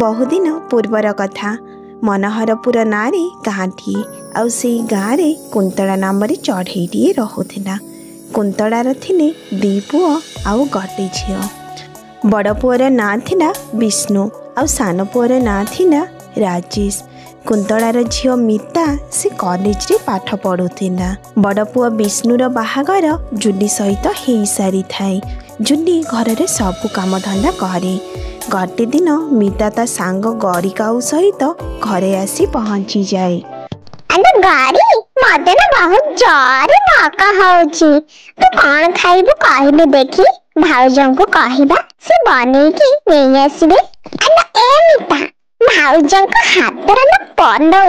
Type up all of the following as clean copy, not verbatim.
बहुदिन पूर्वर कथा मनहरपुर नारे गाँटी आउ से गाँव कुंतला नाम चढ़ईटे रोला। कुंतलार थिले दी पुओ आउ गटे झील। बड़ पुअर ना थिला विष्णु आउ सान पुअर ना थिला राजेश। कुंतलार झील मिता से कॉलेज रे पाठ पढ़ुला। बड़ पुआ विष्णुर बाहागर जुली सहित हो सारी थाए। जुली घर रे सब काम धंदा करे। गटे दिन मिता ता सांग गौरिकाऊ सहित घरे आसी पहुंची जाए। अरे गौरी मते ना बहुत जोर भका होची। तू कौन खाइबू कहले देखी। भाउजों को कहबा से बने की नहीं आसीबे। अरे ए मिता भाउजों को हाथ रे ना पलो।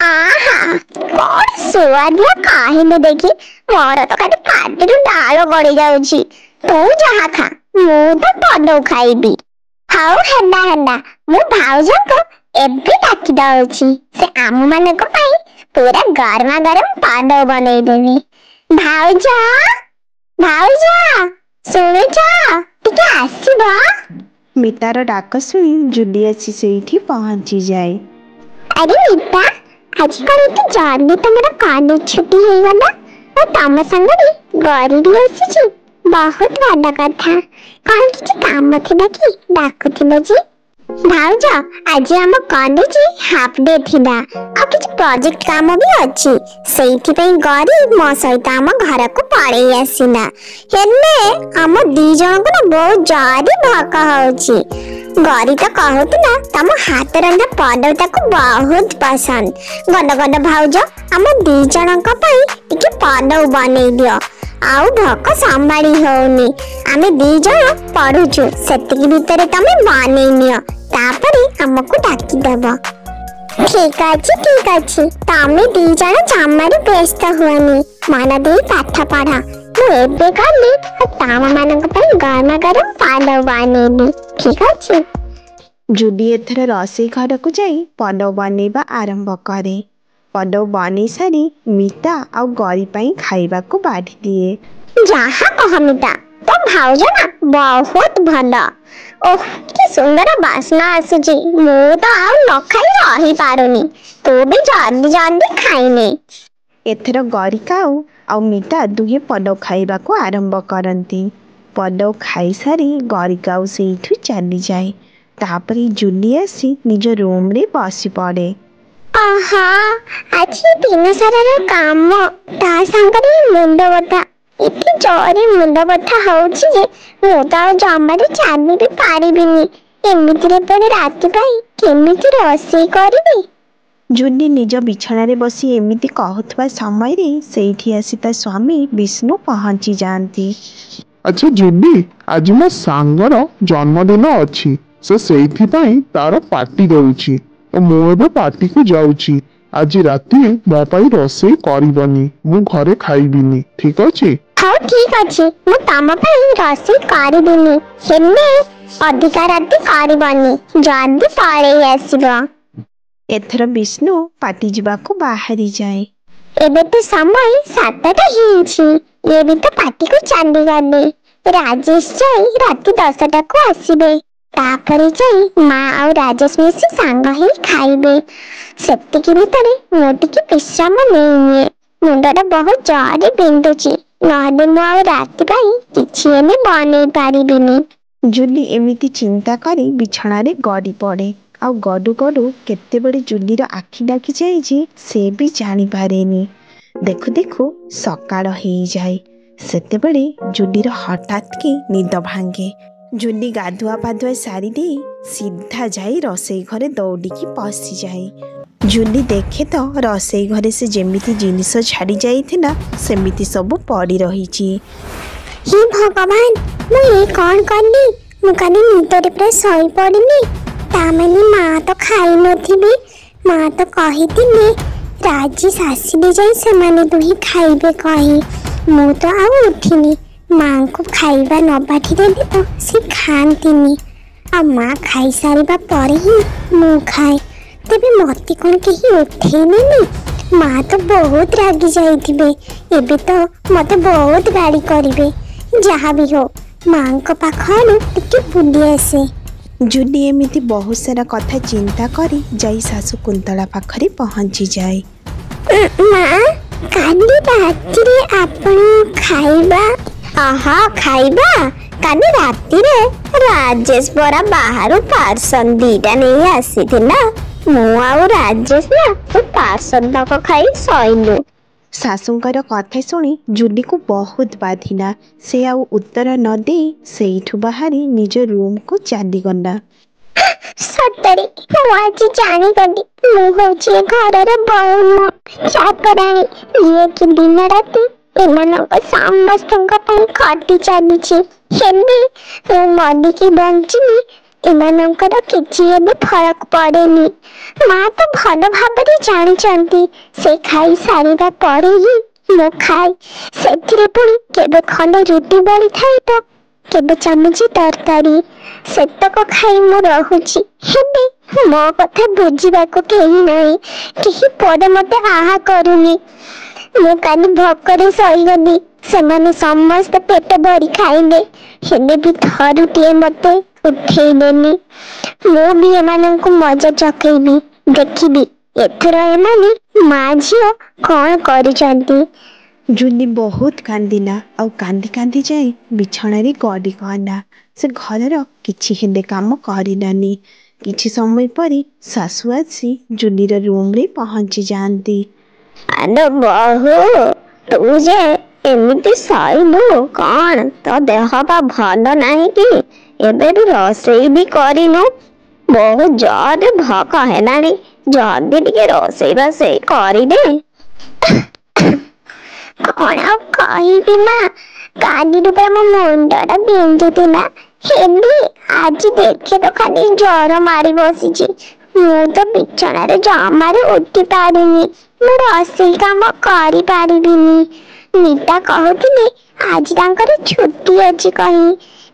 आहा कौन सुआदिया कहले देखी। मोर तो खाली पाटिरु डाल गड़ी जाउची। तू जहा खा मु तो पलो खाइबी। हाउ हेला हेला मु भाउजों को एबे डाकी दउची। से आमु माने को पाई पूरा गरमा गरम पालो बनै देबी। भाउजा भाउजा सुनुचा टिके आसीबा। मितार डाक सुनी जुली आसी सेठी पहुंची जाए। अरे मिता आजकल तो जल्दी तुम्हारा कॉलेज छुट्टी हो गला और तम संगरी गौरी भी आसी। बहुत भल कथा। कौन किसी काम थिला कि डाकुथिले जी। भाउज आज हम कॉलेज हाफ डे थिला आ किसी प्रोजेक्ट काम भी अछि। सेठी पई गौरी मो सहित हम घर को पड़े आसीना। हेले हम दी जण को ना बहुत जारी भका होची। गौरी तो कहूतला तम हाथ रंधा पदवता को बहुत पसंद। गड गड भाउज हम दी जण को पई टिके पदव बनै दियो। आउ भक संभाली होनी। आमे दी जण पढुछु सेतिकी भितरे तमे बनै नियो तापरे हमको डाकी देबो। ठीक अछि तमे दी जण जमारे व्यस्त हुआनी। मन दे पाठ पढ़ा। मु एबे गली तामा मानक पई गरमा गरम पालो बनेली। ठीक अछि। जुली एथर रसोई घर को जाई पलो बनेबा आरंभ करे। पलो बने सारी मिता आउ गौरी पाई खाइबा को बाढ़ी दिए। जहा कह मिता तो भाउज ना बहुत भला। ओह कि सुंदर बासना आसुची। मु तो आउ न खाई रही पारुनी। तू भी जल्दी जल्दी खाइने। एथर गौरिका आउ मिता दुहे पलो खाइबा को आरंभ करती। पलो खाई सारी गौरिका सेठू चली जाए। तापरे जुली आसी निज रूम रे बसी पड़े। आहा आज दिन सारा काम ता संगरे मुंड बथा। इतनी जोरे मुंड बथा होची जे मु तो जमारे चाली भी पारिबिनी। एमिति रे पड़े राति पाई केमिति रोषेई करबी। जुली निज बिछना रे बसी एमिति कहथवा समय रे सेठी आसी ता स्वामी विष्णु पहुंची जानती। अच्छा जुली आज मो सांगर जन्मदिन अछि। से सेठी पाई तार पार्टी दउची। तो मु एबे पार्टी को जाउची। आज राति मो पाई रोषेई करबनी। मु घरे खाइबिनी। ठीक अछि। हाँ ठीक अछि। मु तम पाई रोषेई करबिनी। हेले अधिका राति करबनी। जल्दी पळेई आसीबो। एथर विष्णु पार्टी जिबा को बाहरी जाए। एबे तो समय 7टा हिंची। ये भी तो पार्टी को चली गले। राजेश जाई राति 10टा को आसीबे। तापरे जाई माँ और राजेश मिसी सांग ही खाइबे। सेतिकी भितरे मु टिके विश्राम नेइए। मुंडटा बहुत जोरे बिंदुची। नहले मु आ राति पाई किछि एने बनै पारिबिनी। जुली एमिति चिंता करी बिछना रे गड़ी पड़े। आउ गडु गडु केते बड़े जुलीर आखि डाकी जाए जे से भी जानी पारेनी। देखु देखु सकाळ हो जाए। सेते बड़े जुलीर हठात की निद भांगे। जुली गाधुआ पाधुआ सारी दे सीधा जाई रसोई घरे दौड़िकी पशि जाए। जुली देखे तो रसोई घरे से जेमिति जिनिस छाड़ी जाइथिला सेमिति सब पड़ी रहीची। हे भगवान मु ए कोन करली। मु काली निदरे पूरा सोई पड़िनी। तामानी माँ तो खाई नथिबे। माँ तो कहिथिले राजेश आसिले जाई सेमाने दुही खाइबे कही। मु तो आ उठिनी। माँ को खाइबा न बाठी देली तो से खांतीनी। आ माँ खाई सारिबा परे ही मु खाए। तेबे मती कोन केही उठेइलेनी। माँ तो बहुत रागी जाइथिबे। एबे तो मते बहुत गाड़ी करिबे। जहा भी हो माँ को पाखनु टिके बुली आसे। ଜୁଲି ଏମିତି ବହୁତ ସାରା କଥା ଚିନ୍ତା କରି ଯାଇ ଶାଶୁ କୁନ୍ତଳା ପାଖରେ ପହଞ୍ଚି ଯାଏ। ମା, କାଲି ରାତିରେ ଆପଣ ଖାଇବା ଖାଇବା କାଲି ରାତିରେ ରାଜେଶ ପରା ବାହାରୁ ପାର୍ସଲ 2ଟା ନେଇ ଆସିଥିଲା। ମୁଁ ଆଉ ରାଜେଶ ନା ପାର୍ସଲ ତକ ଖାଇ ଶୋଇଲୁ। ଶାଶୁଙ୍କର କଥା ଶୁଣି ଜୁଲିକୁ ବହୁତ ବାଧିଲା। ସେ ଆଉ ଉତ୍ତର ନ ଦେଇ ସେଇଠୁ ବାହାରି ନିଜ ରୁମକୁ ଚାଲିଗଲା। ସତରେ ମୁଁ ଆଜି ଜାଣିଗଲି ମୁଁ ହଉଛି ଏ ଘରର ବୋହୂ, ଚାକରାଣୀ, ଯିଏକି ଦିନ ରାତି ଏମାନଙ୍କ ସମସ୍ତଙ୍କ ପାଇଁ ଖଟି ଚାଲିଛି। ହେଲେ ମୁଁ ମରିକି ବଞ୍ଚିନି ଏମାନଙ୍କର କିଛି ଏବେ ଫରକ ପଡେନି। ମା ତ ଭଲ ଭାବରେ ଜାଣିଛନ୍ତି ସେ ଖାଇ ସାରିବା ପରେ ହିଁ ମୁଁ ଖାଏ। ସେଥିରେ ପୁଣି କେବେ ଖଣ୍ଡେ ରୁଟି ବଳିଥାଏ ତ କେବେ ଚାମଚି ତରକାରୀ, ସେତକ ଖାଇ ମୁଁ ରହୁଛି। ହେଲେ ମୋ କଥା ବୁଝିବାକୁ କେହି ନାହିଁ, କେହି ପଦେ ମତେ ଆହା କରୁନି। ମୁଁ କାଲି ଭୋକରେ ଶୋଇଗଲି, ସେମାନେ ସମସ୍ତେ ପେଟ ଭରି ଖାଇଲେ, ହେଲେ ବି ଥରୁଟିଏ ମତେ ଉଠେଇଲେନି। ମୁଁ ବି ଏମାନଙ୍କୁ ମଜା ଚକେଇବି, ଦେଖିବି ଏଥର ଏମାନେ ମା ଝିଅ କଣ କରୁଛନ୍ତି। ଜୁଲି ବହୁତ କାନ୍ଦିଲା ଆଉ କାନ୍ଦି କାନ୍ଦି ଯାଇ ବିଛଣାରେ ଗଡ଼ି ଗଲା। ସେ ଘରର କିଛି ହେଲେ କାମ କରିଲାନି। କିଛି ସମୟ ପରେ ଶାଶୁ ଆସି ଜୁଲିର ରୁମରେ ପହଞ୍ଚି ଯାଆନ୍ତି। ଆଲୋ ବୋହୂ, ତୁ ଯେ ଏମିତି ଶୋଇଲୁ କଣ? ତୋ ଦେହ ବା ଭଲ ନାହିଁ କି? ଏବେ ବି ରୋଷେଇ ବି କରିନୁ? ବହୁତ ଜୋରରେ ଭୋକ ହେଲାଣି, ଜଲ୍ଦି ଟିକେ ରୋଷେଇ ବାସେଇ କରିଦେ। କଣ ଆଉ କହିବି ମା, କାଲିରୁ ତ ମୋ ମୁଣ୍ଡଟା ବିନ୍ଧୁଥିଲା, ହେଲେ ଆଜି ଦେଖେ ତ ଖାଲି ଜ୍ୱର ମାରି ବସିଛି। ମୁଁ ତ ବିଛଣାରେ ଜମାରୁ ଉଠି ପାରୁନି, ମୁଁ ରୋଷେଇ କାମ କରିପାରିବିନି। ମିତା କହୁଥିଲେ ଆଜି ତାଙ୍କର ଛୁଟି ଅଛି କହି,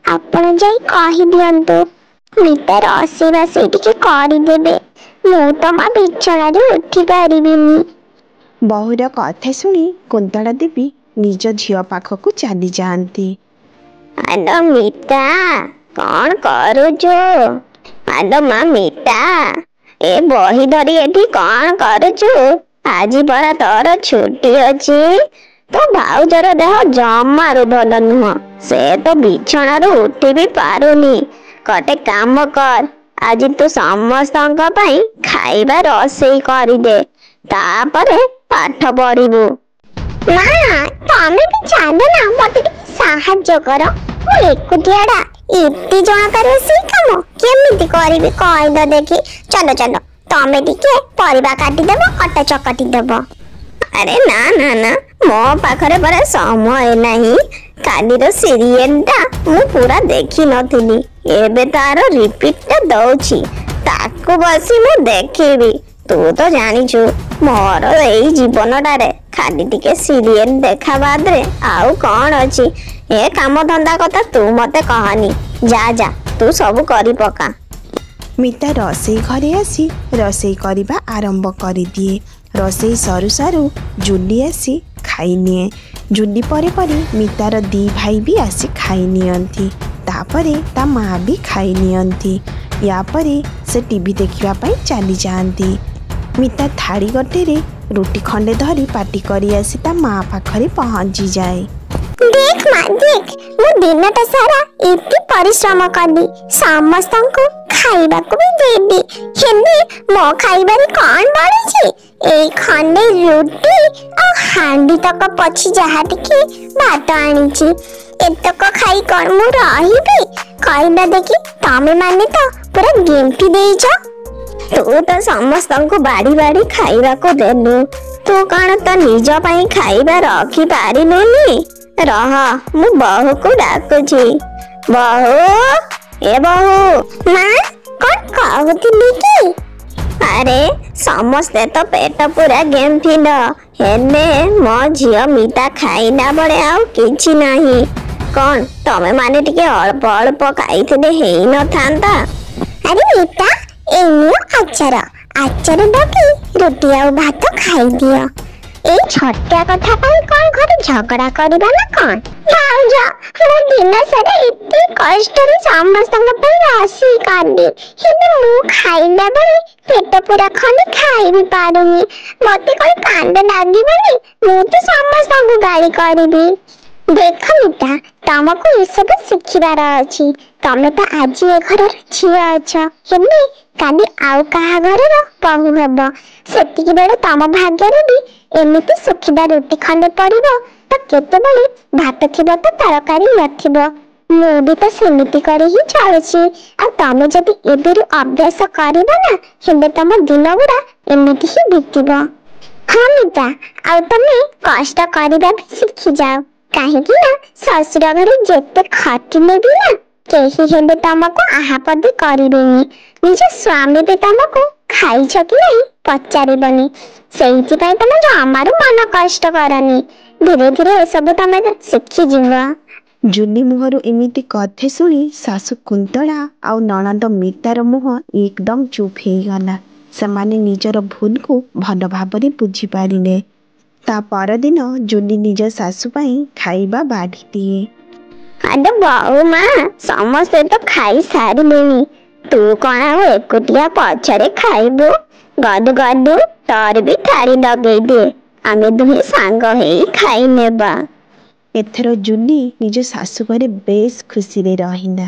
ଆପଣ ଯାଇ କହିଦିଅନ୍ତୁ ମିତା ରୋଷେଇ ବାସେଇ ଟିକେ କରିଦେବେ। ମୁଁ ତ ମା ବିଛଣାରେ ଉଠି ପାରିବିନି। ବୋହୂର କଥା ଶୁଣି କୁନ୍ତଳା ଦେବୀ ନିଜ ଝିଅ ପାଖକୁ ଚାଲି ଯାଆନ୍ତି। ଆଲୋ ମିତା, କଣ କରୁଛୁ? ଆଲୋ ମା ମିତା, ଏ ବହି ଧରି ଏଠି କଣ କରୁଛୁ? ଆଜି ପରା ତୋର ଛୁଟି ଅଛି। ତୋ ଭାଉଜର ଦେହ ଜମାରୁ ଭଲ ନୁହଁ, ସେ ତ ବିଛଣାରୁ ଉଠି ବି ପାରୁନି। ଗୋଟେ କାମ କର, ଆଜି ତୁ ସମସ୍ତଙ୍କ ପାଇଁ ଖାଇବା ରୋଷେଇ କରିଦେ, ତାପରେ ପାଠ ପଢିବୁ। ମା, ତମେ ବି ଚାଲ ନା, ମତେ ଟିକେ ସାହାଯ୍ୟ କର। ମୁଁ ଏକୁଟିଆଟା ଏତେ ଜଣକ ରୋଷେଇ କାମ କେମିତି କରିବି କହିଲ ଦେଖି? ଚାଲ ଚାଲ, ତମେ ଟିକେ ପରିବା କାଟିଦେବ, ଅଟା ଚକଟି ଦେବ। ଆରେ ନା ନା ନା, ମୋ ପାଖରେ ପରା ସମୟ ନାହିଁ। କାଲିର ସିରିଏଲଟା ମୁଁ ପୁରା ଦେଖିନଥିଲି, ଏବେ ତାର ରିପିଟଟା ଦଉଛି, ତାକୁ ବସି ମୁଁ ଦେଖିବି। ତୁ ତ ଜାଣିଛୁ ମୋର ଏଇ ଜୀବନଟାରେ ଖାଲି ଟିକେ ସିରିଏଲ ଦେଖା ବାଦରେ ଆଉ କଣ ଅଛି। ଏ କାମ ଧନ୍ଦା କଥା ତୁ ମତେ କହନି, ଯା ଯା ତୁ ସବୁ କରି ପକା। ମିତା ରୋଷେଇ ଘରେ ଆସି ରୋଷେଇ କରିବା ଆରମ୍ଭ କରିଦିଏ। ରୋଷେଇ ସରୁ ସରୁ ଜୁଲି ଆସି ଖାଇନିଏ। ଜୁଲି ପରେ ପରେ ମିତାର 2 ଭାଇ ବି ଆସି ଖାଇ ନିଅନ୍ତି। ତାପରେ ତା ମା ବି ଖାଇ ନିଅନ୍ତି। ୟା ପରେ ସେ ଟିଭି ଦେଖିବା ପାଇଁ ଚାଲି ଯାଆନ୍ତି। ମିତା ଥାଳି ଗୋଟେରେ ରୁଟି ଖଣ୍ଡେ ଧରି ପାଟି କରି ଆସି ତା ମା ପାଖରେ ପହଞ୍ଚିଯାଏ। ଦେଖ ମା ଦେଖ, ମୁଁ ଦିନଟା ସାରା ଏତେ ପରିଶ୍ରମ କଲି, ସମସ୍ତଙ୍କୁ ଖାଇବାକୁ ବି ଦେଲି, ହେଲେ ମୋ ଖାଇବାରେ କଣ ବଳିଛି? ଏଇ ଖଣ୍ଡେ ରୁଟି ଆଉ ହାଣ୍ଡି ତକ ପଛି ଯାହା ଟିକେ ଭାତ ଆଣିଛି। ଏତକ ଖାଇ କଣ ମୁଁ ରହିବି? କହିଲ ଦେଖି, ତମେ ମାନେ ତ ପୁରା ଗେମ୍ପି ଦେଇଛ। ତୁ ତ ସମସ୍ତଙ୍କୁ ବାଢି ବାଢି ଖାଇବାକୁ ଦେଲୁ, ତୁ କଣ ତ ନିଜ ପାଇଁ ଖାଇବା ରଖି ପାରିଲୁନି? ରହ, ମୁଁ ବୋହୂକୁ ଡାକୁଛି। ବୋହୂ, ଏ ବୋହୂ। ମା, କଣ କହୁଥିଲି କି? ଆରେ ସମସ୍ତେ ତ ପେଟ ପୁରା ଗେମ୍ପିଲ, ହେଲେ ମୋ ଝିଅ ମିତା ଖାଇଲା ବେଳେ ଆଉ କିଛି ନାହିଁ। କଣ ତମେ ମାନେ ଟିକେ ଅଳ୍ପ ଅଳ୍ପ ଖାଇଥିଲେ ହେଇନଥାନ୍ତା? ଆରେ ମିତା, ଏଇ ନିଅ ଆଚାର, ଆଚାର ଡକି ରୁଟି ଆଉ ଭାତ ଖାଇଦିଅ। ଏଇ ଛୋଟିଆ କଥା ପାଇଁ କଣ ଘରେ ଝଗଡା କରିବା ନା କଣ? ଭାଉଜ ମୁଁ ଦିନ ସାରା ଏତେ କଷ୍ଟରେ ସମସ୍ତଙ୍କ ପାଇଁ ରୋଷେଇ କଲି, ହେଲେ ମୁଁ ଖାଇଲା ବେଳେ ପେଟ ପୁରା ଖଣ୍ଡେ ଖାଇ ବି ପାରୁନି। ମତେ କଣ କାନ୍ଦ ଲାଗିବନି? ମୁଁ ତ ସମସ୍ତଙ୍କୁ ଗାଳି କରିବି। ଦେଖ ମିତା, ତମକୁ ଏସବୁ ଶିଖିବାର ଅଛି। ତମେ ତ ଆଜି ଏ ଘରର ଝିଅ ଅଛ, ହେଲେ କାଲି ଆଉ କାହା ଘରର ବୋହୂ ହେବ। ସେତିକି ବେଳେ ତମ ଭାଗ୍ୟରେ ବି ଏମିତି ଶୁଖିଲା ରୁଟି ଖଣ୍ଡେ ପଡିବ, ତ କେତେବେଳେ ଭାତ ଥିବ ତ ତରକାରୀ ନଥିବ। ମୁଁ ବି ତ ସେମିତି କରି ହିଁ ଚଳୁଛି। ଆଉ ତମେ ଯଦି ଏବେରୁ ଅଭ୍ୟାସ କରିବ ନା, ହେଲେ ତମ ଦିନ ଗୁଡା ଏମିତି ହିଁ ବିତିବ। ହଁ ମିତା, ଆଉ ତମେ କଷ୍ଟ କରିବା ବି ଶିଖିଯାଅ। କାହିଁକି ନା ଶ୍ୱଶୁର ଘରେ ଯେତେ ଖଟିଲେ ବି ନା କେହି ହେଲେ ତମକୁ ଆହାପଦି କରିବେନି। ନିଜ ସ୍ୱାମୀ ବି ତମକୁ ଖାଇଛ କି ନାହିଁ ପଚାରିବନି। ସେଇଥିପାଇଁ ତମେ ଜମାରୁ ମନ କଷ୍ଟ କରନି। ଧୀରେ ଧୀରେ ଏସବୁ ତମେ ଶିଖିଯିବ। ଜୁନି ମୁହଁରୁ ଏମିତି କଥା ଶୁଣି ଶାଶୁ କୁନ୍ତଳା ଆଉ ନଣନ୍ଦ ମିତାର ମୁହଁ ଏକଦମ ଚୁପ୍ ହେଇଗଲା। ସେମାନେ ନିଜର ଭୁଲକୁ ଭଲ ଭାବରେ ବୁଝିପାରିଲେ। ତା ପରଦିନ ଜୁନି ନିଜ ଶାଶୁ ପାଇଁ ଖାଇବା ବାଢ଼ିଦିଏ। ଆରେ ବୋଉ ମା, ସମସ୍ତେ ତ ଖାଇ ସାରିଲେଣି। ତୁ କଣ ଆଉ ଏକୁଟିଆ ପଛରେ ଖାଇବୁ? ଗଦୁ ଗଦୁ ତୋର ବି ଥାଳି ଲଗେଇଦେ, ଆମେ ଦୁହେଁ ସାଙ୍ଗ ହେଇ ଖାଇ ନେବା। ଏଥର ଜୁନି ନିଜ ଶାଶୁ ଘରେ ବେଶ ଖୁସିରେ ରହିଲା।